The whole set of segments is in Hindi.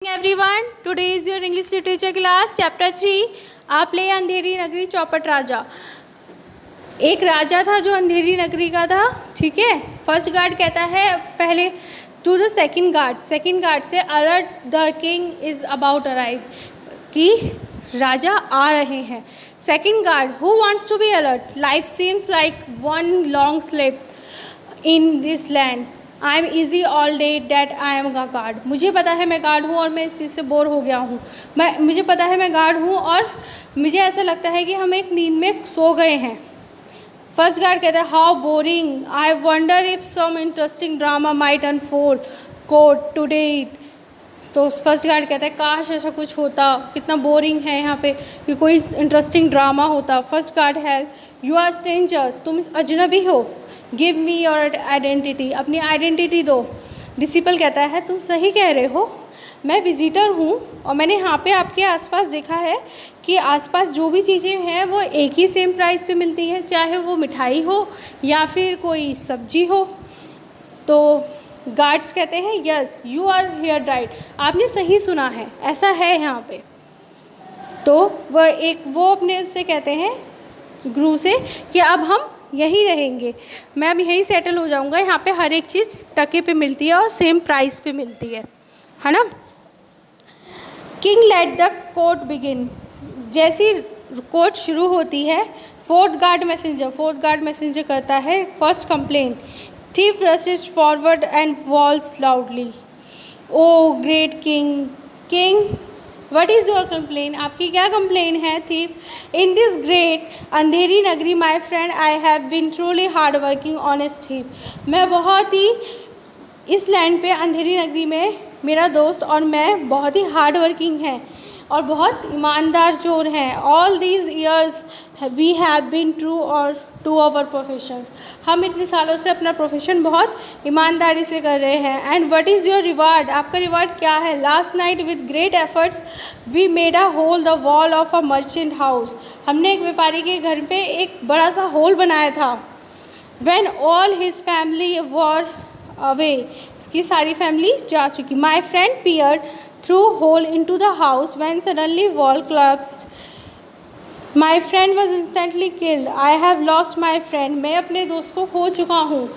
Everyone, today is your English literature class chapter 3 आप ले अंधेरी नगरी चौपट राजा। एक राजा था जो अंधेरी नगरी का था, ठीक है। फर्स्ट गार्ड कहता है पहले टू द सेकंड गार्ड से alert the king is about arrive, कि राजा आ रहे हैं। Second guard, who wants to be alert, life seems like one long sleep in this land, I am easy all day that I am a guard. मुझे पता है मैं गार्ड हूँ और मैं इस चीज़ से बोर हो गया हूँ। मुझे पता है मैं गार्ड हूँ और मुझे ऐसा लगता है कि हम एक नींद में सो गए हैं। फर्स्ट गार्ड कहता है how boring, I wonder if some interesting drama might unfold could today. तो फर्स्ट गार्ड कहता है काश ऐसा कुछ होता, कितना बोरिंग है यहाँ पे, कि कोई इंटरेस्टिंग ड्रामा होता। फर्स्ट गार्ड है यू आर स्ट्रेंजर, तुम अजनबी हो, गिव मी योर आइडेंटिटी, अपनी आइडेंटिटी दो। डिसिपल कहता है तुम सही कह रहे हो, मैं विजिटर हूँ और मैंने यहाँ पे आपके आसपास देखा है कि आसपास जो भी चीज़ें हैं वो एक ही सेम प्राइस पे मिलती हैं, चाहे वो मिठाई हो या फिर कोई सब्जी हो। तो गार्ड्स कहते हैं yes you are here right, आपने सही सुना है, ऐसा है यहाँ पे। तो वो अपने उससे कहते हैं गुरु से कि अब हम यहीं रहेंगे, मैं अब यहीं सेटल हो जाऊंगा, यहाँ पे हर एक चीज़ टके पे मिलती है और सेम प्राइस पे मिलती है ना। King let the court begin, जैसी कोर्ट शुरू होती है फोर्थ गार्ड मैसेंजर करता है first complain, thief rushes forward and falls loudly, oh great king what is your complaint, आपकी क्या कंप्लेन है। thief in this great अंधेरी नगरी my friend I have been truly hard working honest thief, मैं बहुत ही इस लैंड पे अंधेरी नगरी में मेरा दोस्त और मैं बहुत ही हार्ड वर्किंग हैं और बहुत ईमानदार चोर हैं। All these years we have been true और टू आवर प्रोफेशंस, हम इतने सालों से अपना प्रोफेशन बहुत ईमानदारी से कर रहे हैं। And what is your reward, आपका रिवार्ड क्या है। Last night with great efforts we made a hole the wall of a merchant house, हमने एक व्यापारी के घर पे एक बड़ा सा होल बनाया था। When all his family were away, उसकी सारी फैमिली जा चुकी। My friend peered through hole into the house when suddenly wall collapsed, my friend was instantly killed, I have lost my friend, मैं अपने दोस्त को खो चुका हूँ।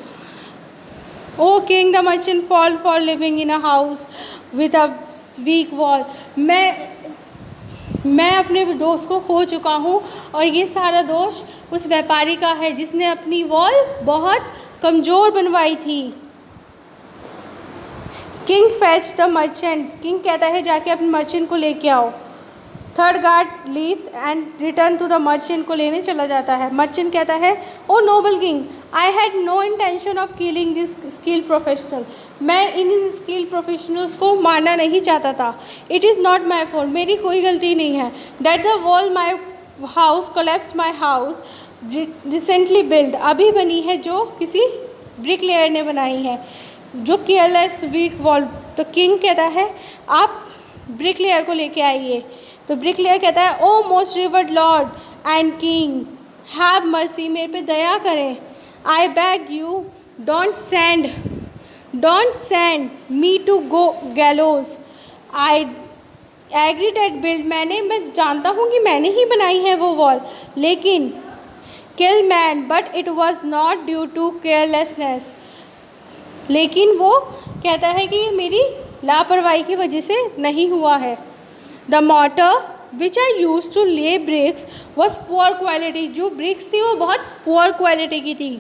Oh king the merchant fall for living in a house with a weak wall, मैं अपने दोस्त को खो चुका हूँ और ये सारा दोष उस व्यापारी का है जिसने अपनी वॉल बहुत कमज़ोर बनवाई थी। King fetch the merchant, king कहता है जाके अपने मर्चेंट को लेके आओ। Third guard leaves and return to the merchant, को लेने चला जाता है। मर्चेंट कहता है O noble king I had no intention of killing this skill professional, मैं इन स्किल प्रोफेशनल्स को मारना नहीं चाहता था। It is not my fault, मेरी कोई गलती नहीं है। That the wall my house collapsed my house recently build, अभी बनी है जो किसी ब्रिक लेयर ने बनाई है, जो केयरलेस वीक वॉल। तो किंग कहता है आप ब्रिक लेयर को लेके आइए। तो ब्रिक लेयर कहता है O most revered lord and king have mercy, मेरे पे दया करें। I beg you don't send me to go gallows, I agree that build, मैं जानता हूँ कि मैंने ही बनाई है वो वॉल, लेकिन kill man but it was not due to carelessness, लेकिन वो कहता है कि मेरी लापरवाही की वजह से नहीं हुआ है। The mortar which I use to lay bricks was poor quality, जो ब्रिक्स थी वो बहुत पुअर क्वालिटी की थी।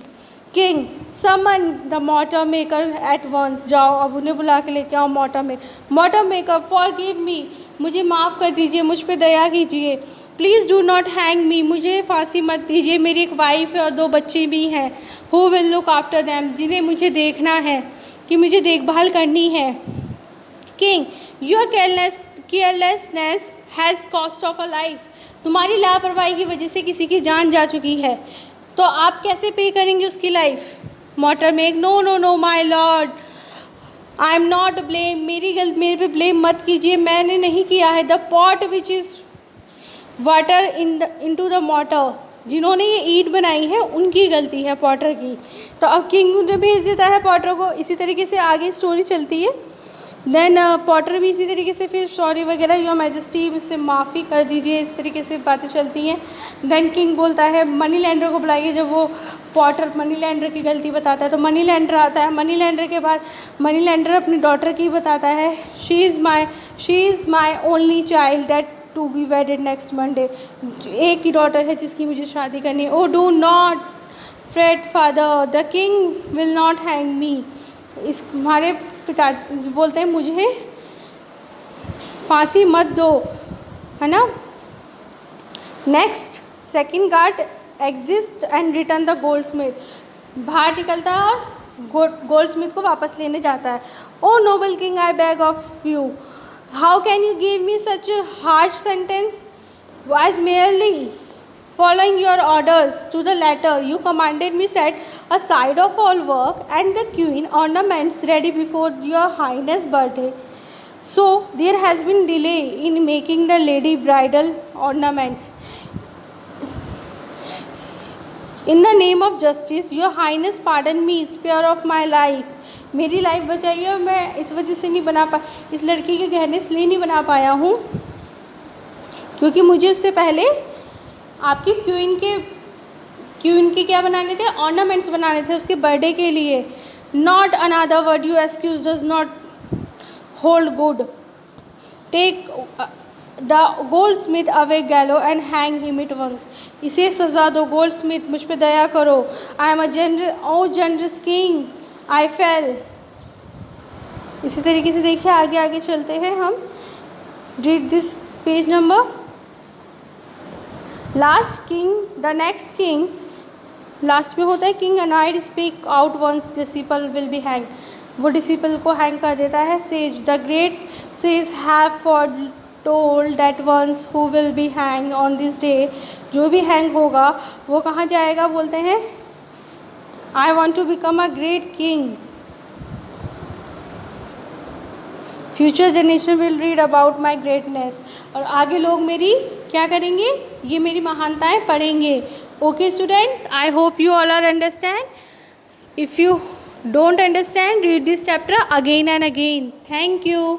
King summon the mortar maker at once, जाओ अब उन्हें बुला के लेके आओ mortar maker forgive me, मुझे माफ़ कर दीजिए, मुझ पर दया कीजिए। Please do not hang me, मुझे फांसी मत दीजिए, मेरी एक वाइफ है और 2 बच्चे भी हैं। Who will look after them, जिन्हें मुझे देखना है, कि मुझे देखभाल करनी है। King your carelessness has cost of a life, तुम्हारी लापरवाही की वजह से किसी की जान जा चुकी है, तो आप कैसे पे करेंगे उसकी लाइफ। मोटर में know my lord I am not blame, मेरे पे ब्लेम मत कीजिए, मैंने नहीं किया है। The pot which is water into the motor, जिन्होंने ये ईंट बनाई है उनकी गलती है, पॉटर की। तो अब किंग उन्हें भेज देता है पॉटर को। इसी तरीके से आगे स्टोरी चलती है। देन पॉटर भी इसी तरीके से फिर सॉरी वगैरह, योर मैजेस्टी मुझसे माफ़ी कर दीजिए, इस तरीके से बातें चलती हैं। देन किंग बोलता है मनी लैंडर को बुलाइए। जब वो पॉटर मनी लैंडर की गलती बताता है तो मनी लैंडर आता है। मनी लैंडर के बाद मनी लैंडर अपनी डॉटर की बताता है, she is my only child that to be wedded next Monday. एक ही डॉटर है जिसकी मुझे शादी करनी है। O do not fret father, the king will not hang me. इस हमारे पिताजी बोलते हैं मुझे फांसी मत दो, है ना। Next second guard exist and return the gold Smith. बाहर निकलता है और गोल्ड स्मिथ को वापस लेने जाता है। O noble king I beg of you, how can you give me such a harsh sentence, was merely following your orders to the letter. You commanded me set aside of all work and the queen ornaments ready before your highness birthday. So there has been delay in making the lady bridal ornaments. In the name of justice, your highness pardon me, spare of my life. मेरी लाइफ बचाइए, मैं इस वजह से नहीं बना पा इस लड़की के गहने इसलिए नहीं बना पाया हूँ क्योंकि मुझे उससे पहले आपकी क्वीन के क्या बनाने थे, ऑर्नामेंट्स बनाने थे उसके बर्थडे के लिए। Not another word you excuse does not hold good, take the goldsmith away gallows and hang him at once. इसे सज़ा दो गोल्ड स्मिथ, मुझ पर दया करो। I am a generous king I fail. इसी तरीके से देखिए आगे आगे चलते हैं हम। Read this page number. Last king the next king, last में होता है king unaided speak out once disciple will be hang. वो डिसिपल को हैंग कर देता है। Says the great sage have foretold that once who will be hang on this day, जो भी हैंग होगा वो कहाँ जाएगा, बोलते हैं I want to become a great king. Future generation will read about my greatness. और आगे लोग मेरी क्या करेंगे, ये मेरी महानताएं पढ़ेंगे। Okay students, I hope you all are understand. If you don't understand, read this chapter again and again. Thank you.